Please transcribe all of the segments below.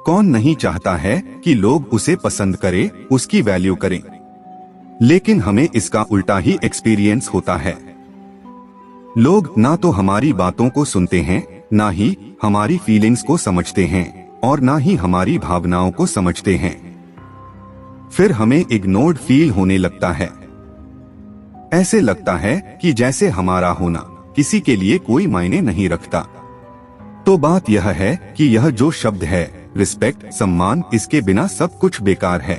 कौन नहीं चाहता है कि लोग उसे पसंद करें, उसकी वैल्यू करें। लेकिन हमें इसका उल्टा ही एक्सपीरियंस होता है। लोग ना तो हमारी बातों को सुनते हैं, ना ही हमारी फीलिंग्स को समझते हैं और ना ही हमारी भावनाओं को समझते हैं। फिर हमें इग्नोर्ड फील होने लगता है। ऐसे लगता है कि जैसे हमारा होना किसी के लिए कोई मायने नहीं रखता। तो बात यह है कि यह जो शब्द है रिस्पेक्ट, सम्मान, इसके बिना सब कुछ बेकार है।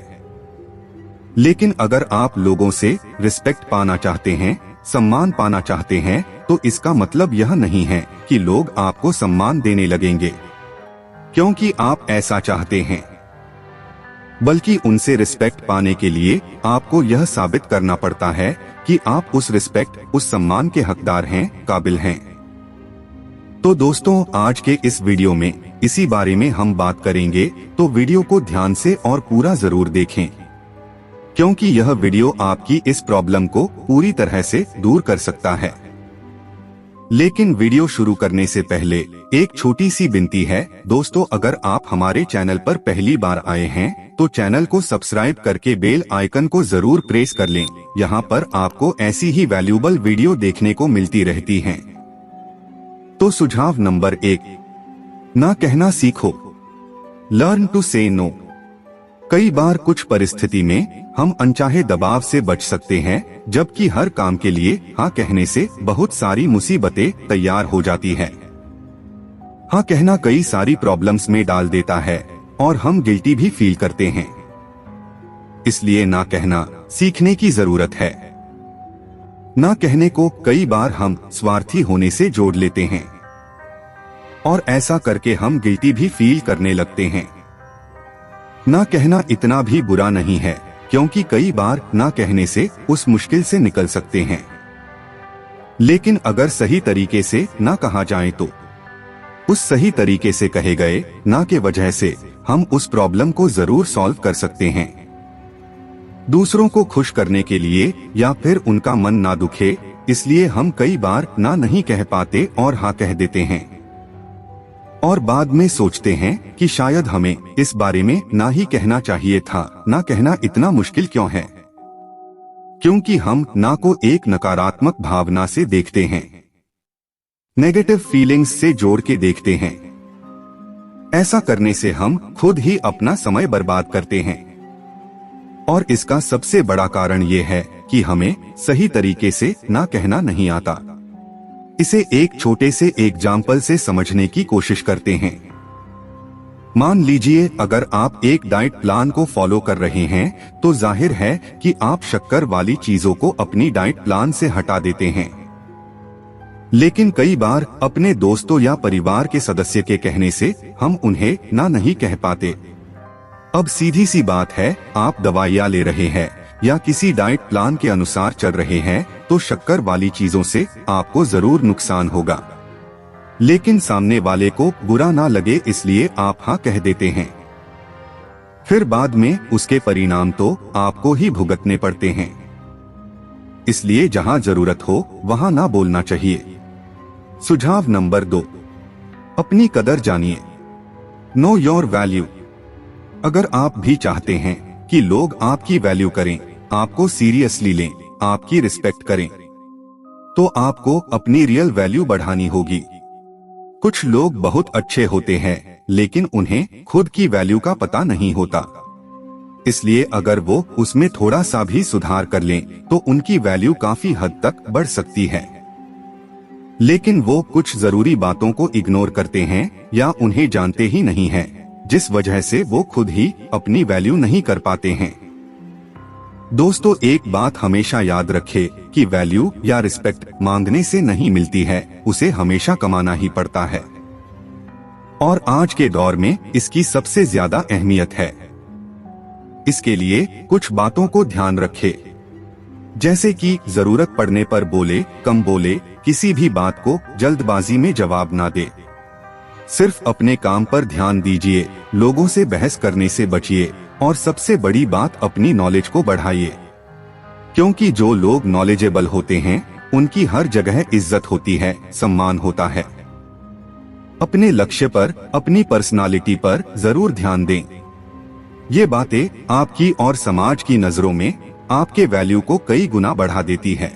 लेकिन अगर आप लोगों से रिस्पेक्ट पाना चाहते हैं, सम्मान पाना चाहते हैं, तो इसका मतलब यह नहीं है कि लोग आपको सम्मान देने लगेंगे क्योंकि आप ऐसा चाहते हैं, बल्कि उनसे रिस्पेक्ट पाने के लिए आपको यह साबित करना पड़ता है कि आप उस रिस्पेक्ट, उस सम्मान के हकदार हैं, काबिल हैं। तो दोस्तों, आज के इस वीडियो में इसी बारे में हम बात करेंगे, तो वीडियो को ध्यान से और पूरा जरूर देखें क्योंकि यह वीडियो आपकी इस प्रॉब्लम को पूरी तरह से दूर कर सकता है। लेकिन वीडियो शुरू करने से पहले एक छोटी सी विनती है दोस्तों, अगर आप हमारे चैनल पर पहली बार आए हैं तो चैनल को सब्सक्राइब करके बेल आइकन को जरूर प्रेस कर लें। यहाँ पर आपको ऐसी ही वैल्यूएबल वीडियो देखने को मिलती रहती हैं। तो सुझाव नंबर 1, ना कहना सीखो। लर्न टू से नो। कई बार कुछ परिस्थिति में हम अनचाहे दबाव से बच सकते हैं, जबकि हर काम के लिए हाँ कहने से बहुत सारी मुसीबतें तैयार हो जाती है। हाँ कहना कई सारी प्रॉब्लम्स में डाल देता है और हम गिल्टी भी फील करते हैं। इसलिए ना कहना सीखने की जरूरत है। ना कहने को कई बार हम स्वार्थी होने से जोड़ लेते हैं और ऐसा करके हम गिल्टी भी फील करने लगते हैं। ना कहना इतना भी बुरा नहीं है क्योंकि कई बार ना कहने से उस मुश्किल से निकल सकते हैं। लेकिन अगर सही तरीके से ना कहा जाए तो उस सही तरीके से कहे गए ना के वजह से हम उस प्रॉब्लम को जरूर सॉल्व कर सकते हैं। दूसरों को खुश करने के लिए या फिर उनका मन ना दुखे, इसलिए हम कई बार ना नहीं कह पाते और हाँ कह देते हैं और बाद में सोचते हैं कि शायद हमें इस बारे में ना ही कहना चाहिए था। ना कहना इतना मुश्किल क्यों है? क्योंकि हम ना को एक नकारात्मक भावना से देखते हैं, नेगेटिव फीलिंग्स से जोड़ के देखते हैं। ऐसा करने से हम खुद ही अपना समय बर्बाद करते हैं और इसका सबसे बड़ा कारण ये है कि हमें सही तरीके से ना कहना नहीं आता। इसे एक छोटे से एग्जाम्पल से समझने की कोशिश करते हैं। मान लीजिए अगर आप एक डाइट प्लान को फॉलो कर रहे हैं तो जाहिर है कि आप शक्कर वाली चीजों को अपनी डाइट प्लान से हटा देते हैं। लेकिन कई बार अपने दोस्तों या परिवार के सदस्य के कहने से हम उन्हें ना नहीं कह पाते। अब सीधी सी बात है, आप दवाइयाँ ले रहे हैं या किसी डाइट प्लान के अनुसार चल रहे हैं तो शक्कर वाली चीजों से आपको जरूर नुकसान होगा, लेकिन सामने वाले को बुरा ना लगे इसलिए आप हाँ कह देते हैं। फिर बाद में उसके परिणाम तो आपको ही भुगतने पड़ते हैं। इसलिए जहां जरूरत हो वहां ना बोलना चाहिए। सुझाव नंबर 2, अपनी कदर जानिए। Know your value. अगर आप भी चाहते हैं कि लोग आपकी वैल्यू करें, आपको सीरियसली लें, आपकी रिस्पेक्ट करें, तो आपको अपनी रियल वैल्यू बढ़ानी होगी। कुछ लोग बहुत अच्छे होते हैं लेकिन उन्हें खुद की वैल्यू का पता नहीं होता। इसलिए अगर वो उसमें थोड़ा सा भी सुधार कर लें तो उनकी वैल्यू काफी हद तक बढ़ सकती है। लेकिन वो कुछ जरूरी बातों को इग्नोर करते हैं या उन्हें जानते ही नहीं हैं, जिस वजह से वो खुद ही अपनी वैल्यू नहीं कर पाते हैं। दोस्तों, एक बात हमेशा याद रखें कि वैल्यू या रिस्पेक्ट मांगने से नहीं मिलती है, उसे हमेशा कमाना ही पड़ता है और आज के दौर में इसकी सबसे ज्यादा अहमियत है। इसके लिए कुछ बातों को ध्यान रखें, जैसे कि जरूरत पड़ने पर बोले, कम बोले, किसी भी बात को जल्दबाजी में जवाब ना दे, सिर्फ अपने काम पर ध्यान दीजिए, लोगों से बहस करने से बचिए और सबसे बड़ी बात अपनी नॉलेज को बढ़ाइए, क्योंकि जो लोग नॉलेजेबल होते हैं उनकी हर जगह इज्जत होती है, सम्मान होता है। अपने लक्ष्य पर, अपनी पर्सनालिटी पर जरूर ध्यान दें। ये बातें आपकी और समाज की नजरों में आपके वैल्यू को कई गुना बढ़ा देती है।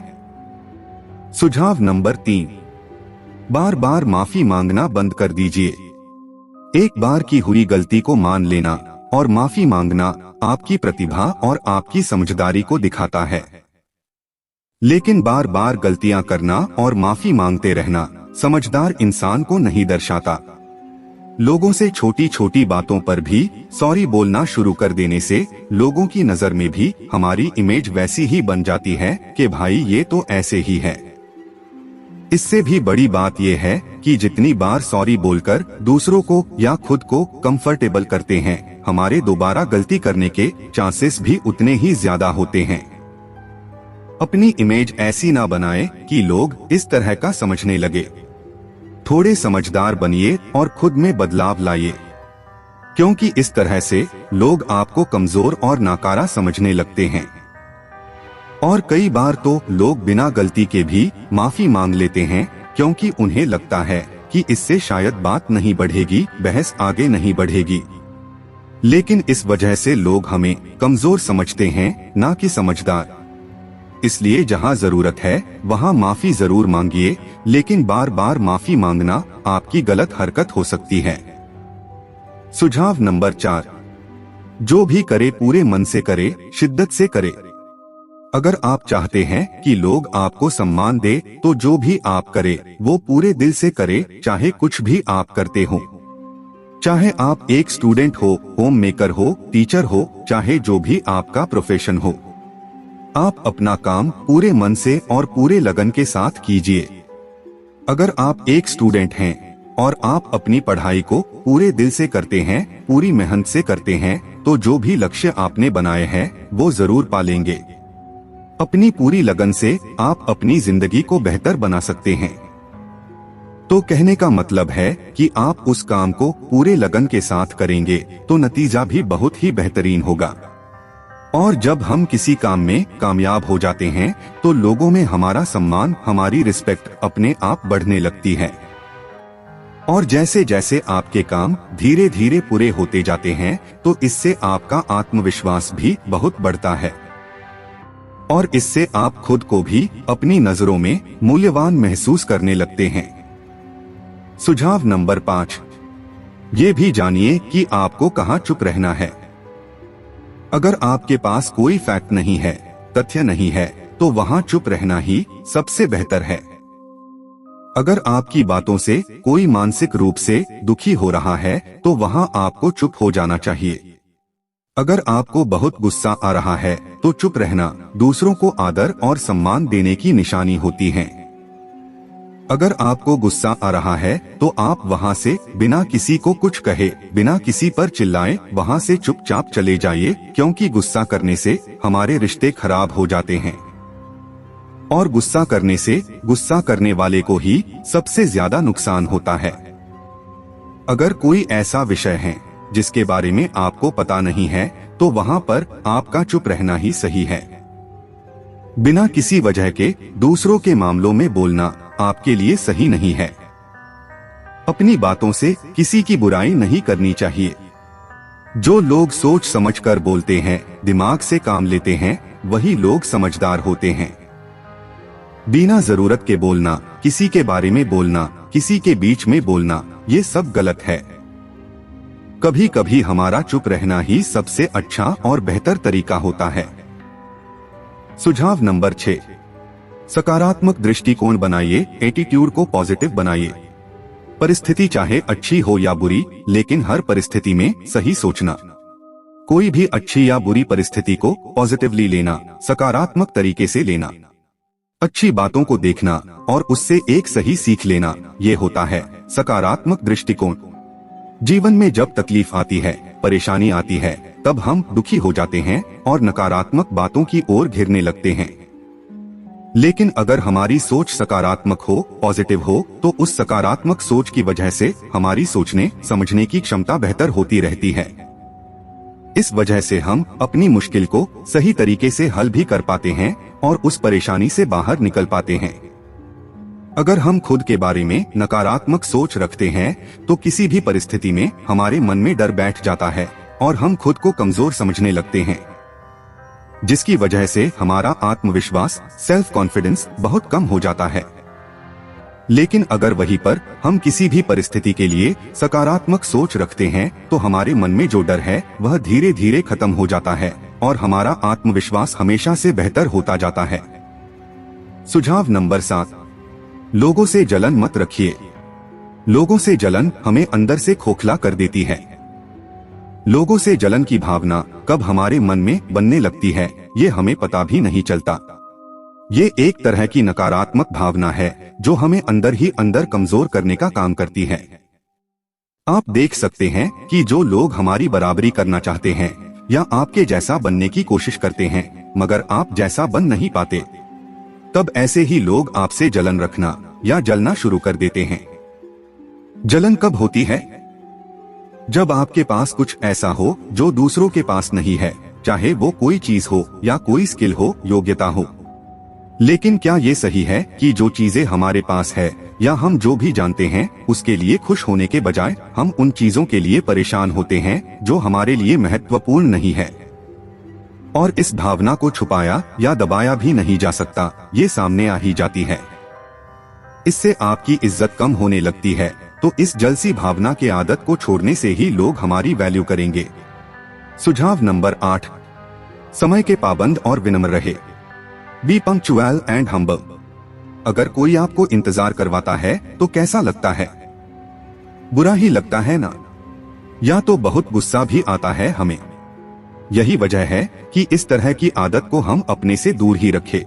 सुझाव नंबर 3, बार बार माफी मांगना बंद कर दीजिए। एक बार की हुई गलती को मान लेना और माफी मांगना आपकी प्रतिभा और आपकी समझदारी को दिखाता है। लेकिन बार बार गलतियां करना और माफी मांगते रहना समझदार इंसान को नहीं दर्शाता। लोगों से छोटी छोटी बातों पर भी सॉरी बोलना शुरू कर देने से लोगों की नजर में भी हमारी इमेज वैसी ही बन जाती है कि भाई ये तो ऐसे ही है। इससे भी बड़ी बात यह है कि जितनी बार सॉरी बोलकर दूसरों को या खुद को कंफर्टेबल करते हैं, हमारे दोबारा गलती करने के चांसेस भी उतने ही ज्यादा होते हैं। अपनी इमेज ऐसी ना बनाएं कि लोग इस तरह का समझने लगे। थोड़े समझदार बनिए और खुद में बदलाव लाइए, क्योंकि इस तरह से लोग आपको कमजोर और नाकारा समझने लगते हैं। और कई बार तो लोग बिना गलती के भी माफी मांग लेते हैं, क्योंकि उन्हें लगता है कि इससे शायद बात नहीं बढ़ेगी, बहस आगे नहीं बढ़ेगी। लेकिन इस वजह से लोग हमें कमजोर समझते हैं, ना कि समझदार। इसलिए जहां जरूरत है वहां माफी जरूर मांगिए, लेकिन बार बार माफी मांगना आपकी गलत हरकत हो सकती है। सुझाव नंबर 4, जो भी करे पूरे मन से करे, शिद्दत से करे। अगर आप चाहते हैं कि लोग आपको सम्मान दे तो जो भी आप करे वो पूरे दिल से करे, चाहे कुछ भी आप करते हो। चाहे आप एक स्टूडेंट हो, होम मेकर हो, टीचर हो, चाहे जो भी आपका प्रोफेशन हो, आप अपना काम पूरे मन से और पूरे लगन के साथ कीजिए। अगर आप एक स्टूडेंट हैं और आप अपनी पढ़ाई को पूरे दिल से करते हैं, पूरी मेहनत से करते हैं, तो जो भी लक्ष्य आपने बनाए हैं वो जरूर पालेंगे। अपनी पूरी लगन से आप अपनी जिंदगी को बेहतर बना सकते हैं। तो कहने का मतलब है कि आप उस काम को पूरे लगन के साथ करेंगे तो नतीजा भी बहुत ही बेहतरीन होगा। और जब हम किसी काम में कामयाब हो जाते हैं तो लोगों में हमारा सम्मान, हमारी रिस्पेक्ट अपने आप बढ़ने लगती है। और जैसे जैसे आपके काम धीरे धीरे पूरे होते जाते हैं तो इससे आपका आत्मविश्वास भी बहुत बढ़ता है, और इससे आप खुद को भी अपनी नजरों में मूल्यवान महसूस करने लगते हैं। सुझाव नंबर 5, ये भी जानिए कि आपको कहाँ चुप रहना है। अगर आपके पास कोई फैक्ट नहीं है, तथ्य नहीं है, तो वहाँ चुप रहना ही सबसे बेहतर है। अगर आपकी बातों से कोई मानसिक रूप से दुखी हो रहा है तो वहाँ आपको चुप हो जाना चाहिए। अगर आपको बहुत गुस्सा आ रहा है तो चुप रहना दूसरों को आदर और सम्मान देने की निशानी होती है। अगर आपको गुस्सा आ रहा है तो आप वहां से बिना किसी को कुछ कहे, बिना किसी पर चिल्लाए वहां से चुपचाप चले जाइए, क्योंकि गुस्सा करने से हमारे रिश्ते खराब हो जाते हैं। और गुस्सा करने से गुस्सा करने वाले को ही सबसे ज्यादा नुकसान होता है। अगर कोई ऐसा विषय है जिसके बारे में आपको पता नहीं है तो वहां पर आपका चुप रहना ही सही है। बिना किसी वजह के दूसरों के मामलों में बोलना आपके लिए सही नहीं है। अपनी बातों से किसी की बुराई नहीं करनी चाहिए। जो लोग सोच समझकर बोलते हैं, दिमाग से काम लेते हैं, वही लोग समझदार होते हैं। बिना जरूरत के बोलना, किसी के बारे में बोलना, किसी के बीच में बोलना, ये सब गलत है। कभी कभी हमारा चुप रहना ही सबसे अच्छा और बेहतर तरीका होता है। सुझाव नंबर 6, सकारात्मक दृष्टिकोण बनाइए, एटीट्यूड को पॉजिटिव बनाइए। परिस्थिति चाहे अच्छी हो या बुरी, लेकिन हर परिस्थिति में सही सोचना। कोई भी अच्छी या बुरी परिस्थिति को पॉजिटिवली लेना, सकारात्मक तरीके से लेना। अच्छी बातों को देखना और उससे एक सही सीख लेना, ये होता है सकारात्मक दृष्टिकोण। जीवन में जब तकलीफ आती है, परेशानी आती है, तब हम दुखी हो जाते हैं और नकारात्मक बातों की ओर घिरने लगते हैं। लेकिन अगर हमारी सोच सकारात्मक हो, पॉजिटिव हो, तो उस सकारात्मक सोच की वजह से हमारी सोचने समझने की क्षमता बेहतर होती रहती है। इस वजह से हम अपनी मुश्किल को सही तरीके से हल भी कर पाते हैं और उस परेशानी से बाहर निकल पाते हैं। अगर हम खुद के बारे में नकारात्मक सोच रखते हैं तो किसी भी परिस्थिति में हमारे मन में डर बैठ जाता है और हम खुद को कमजोर समझने लगते हैं, जिसकी वजह से हमारा आत्मविश्वास, सेल्फ कॉन्फिडेंस बहुत कम हो जाता है। लेकिन अगर वहीं पर हम किसी भी परिस्थिति के लिए सकारात्मक सोच रखते हैं तो हमारे मन में जो डर है वह धीरे धीरे खत्म हो जाता है और हमारा आत्मविश्वास हमेशा से बेहतर होता जाता है। सुझाव नंबर 7, लोगों से जलन मत रखिए। लोगों से जलन हमें अंदर से खोखला कर देती है। लोगों से जलन की भावना कब हमारे मन में बनने लगती है ये हमें पता भी नहीं चलता। ये एक तरह की नकारात्मक भावना है जो हमें अंदर ही अंदर कमजोर करने का काम करती है। आप देख सकते हैं कि जो लोग हमारी बराबरी करना चाहते हैं या आपके जैसा बनने की कोशिश करते हैं मगर आप जैसा बन नहीं पाते, तब ऐसे ही लोग आपसे जलन रखना या जलना शुरू कर देते हैं। जलन कब होती है? जब आपके पास कुछ ऐसा हो जो दूसरों के पास नहीं है, चाहे वो कोई चीज हो या कोई स्किल हो, योग्यता हो। लेकिन क्या ये सही है कि जो चीजें हमारे पास है या हम जो भी जानते हैं उसके लिए खुश होने के बजाय हम उन चीजों के लिए परेशान होते हैं जो हमारे लिए महत्वपूर्ण नहीं है? और इस भावना को छुपाया या दबाया भी नहीं जा सकता, ये सामने आ ही जाती है। इससे आपकी इज्जत कम होने लगती है। तो इस जलसी भावना के आदत को छोड़ने से ही लोग हमारी वैल्यू करेंगे। सुझाव नंबर 8, समय के पाबंद और विनम्र रहे। B punctual and humble. अगर कोई आपको इंतजार करवाता है तो कैसा लगता है? बुरा ही लगता है ना? या तो बहुत गुस्सा भी आता है हमें। यही वजह है कि इस तरह की आदत को हम अपने से दूर ही रखें।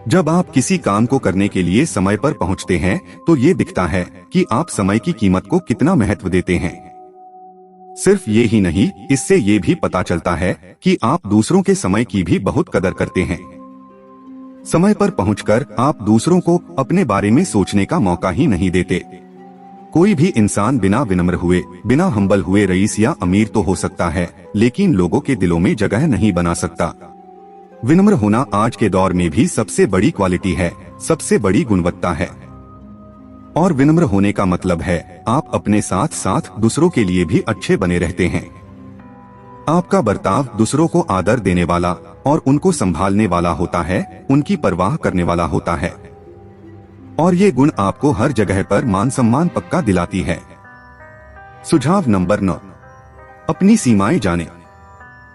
जब आप किसी काम को करने के लिए समय पर पहुंचते हैं तो ये दिखता है कि आप समय की कीमत को कितना महत्व देते हैं। सिर्फ ये ही नहीं, इससे ये भी पता चलता है कि आप दूसरों के समय की भी बहुत कदर करते हैं। समय पर पहुंचकर आप दूसरों को अपने बारे में सोचने का मौका ही नहीं देते। कोई भी इंसान बिना विनम्र हुए, बिना हम्बल हुए रईस या अमीर तो हो सकता है, लेकिन लोगों के दिलों में जगह नहीं बना सकता। विनम्र होना आज के दौर में भी सबसे बड़ी क्वालिटी है, सबसे बड़ी गुणवत्ता है। और विनम्र होने का मतलब है आप अपने साथ साथ दूसरों के लिए भी अच्छे बने रहते हैं। आपका बर्ताव दूसरों को आदर देने वाला और उनको संभालने वाला होता है, उनकी परवाह करने वाला होता है। और ये गुण आपको हर जगह पर मान सम्मान पक्का दिलाती है। सुझाव नंबर 9, अपनी सीमाएं जाने।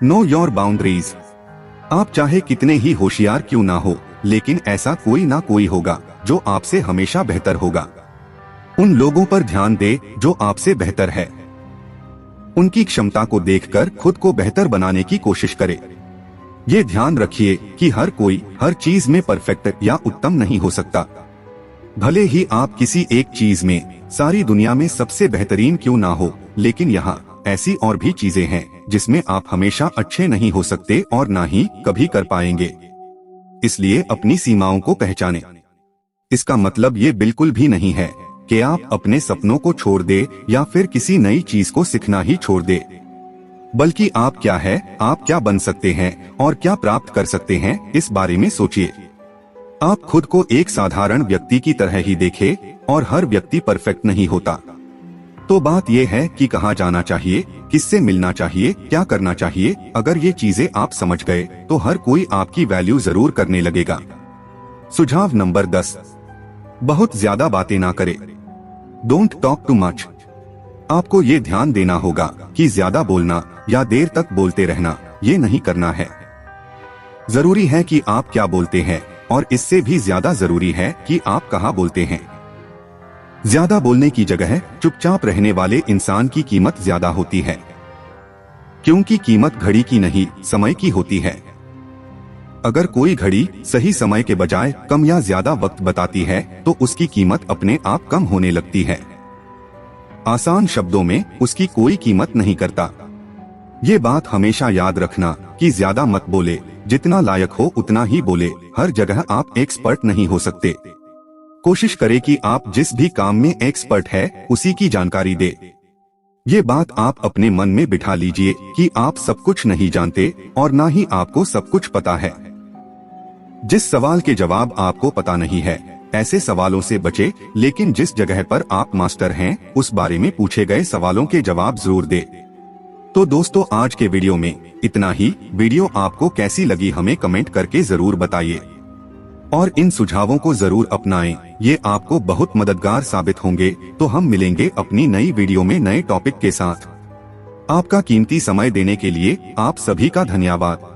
Know your boundaries. आप चाहे कितने ही होशियार क्यों ना हो, लेकिन ऐसा कोई ना कोई होगा जो आपसे हमेशा बेहतर होगा। उन लोगों पर ध्यान दे जो आपसे बेहतर है। उनकी क्षमता को देखकर खुद को बेहतर बनाने की कोशिश करे। ये ध्यान रखिए कि हर कोई हर चीज में परफेक्ट या उत्तम नहीं हो सकता। भले ही आप किसी एक चीज में सारी दुनिया में सबसे बेहतरीन क्यों ना हो, लेकिन यहाँ ऐसी और भी चीजें हैं जिसमें आप हमेशा अच्छे नहीं हो सकते और ना ही कभी कर पाएंगे। इसलिए अपनी सीमाओं को पहचानें। इसका मतलब ये बिल्कुल भी नहीं है कि आप अपने सपनों को छोड़ दे या फिर किसी नई चीज को सीखना ही छोड़ दे, बल्कि आप क्या है, आप क्या बन सकते हैं और क्या प्राप्त कर सकते हैं, इस बारे में सोचिए। आप खुद को एक साधारण व्यक्ति की तरह ही देखें और हर व्यक्ति परफेक्ट नहीं होता। तो बात यह है कि कहाँ जाना चाहिए, किससे मिलना चाहिए, क्या करना चाहिए। अगर ये चीजें आप समझ गए तो हर कोई आपकी वैल्यू जरूर करने लगेगा। सुझाव नंबर 10, बहुत ज्यादा बातें ना करें। Don't talk too much. आपको ये ध्यान देना होगा कि ज्यादा बोलना या देर तक बोलते रहना ये नहीं करना है। जरूरी है कि आप क्या बोलते हैं और इससे भी ज्यादा जरूरी है कि आप कहाँ बोलते हैं। ज्यादा बोलने की जगह चुपचाप रहने वाले इंसान की कीमत ज्यादा होती है, क्योंकि कीमत घड़ी की नहीं समय की होती है। अगर कोई घड़ी सही समय के बजाय कम या ज्यादा वक्त बताती है तो उसकी कीमत अपने आप कम होने लगती है। आसान शब्दों में उसकी कोई कीमत नहीं करता। ये बात हमेशा याद रखना कि ज्यादा मत बोले, जितना लायक हो उतना ही बोले। हर जगह आप एक्सपर्ट नहीं हो सकते। कोशिश करें कि आप जिस भी काम में एक्सपर्ट है उसी की जानकारी दे। ये बात आप अपने मन में बिठा लीजिए कि आप सब कुछ नहीं जानते और ना ही आपको सब कुछ पता है। जिस सवाल के जवाब आपको पता नहीं है ऐसे सवालों से बचे, लेकिन जिस जगह पर आप मास्टर हैं उस बारे में पूछे गए सवालों के जवाब जरूर दे। तो दोस्तों, आज के वीडियो में इतना ही। वीडियो आपको कैसी लगी हमें कमेंट करके जरूर बताइए और इन सुझावों को जरूर अपनाएं, ये आपको बहुत मददगार साबित होंगे। तो हम मिलेंगे अपनी नई वीडियो में नए टॉपिक के साथ। आपका कीमती समय देने के लिए आप सभी का धन्यवाद।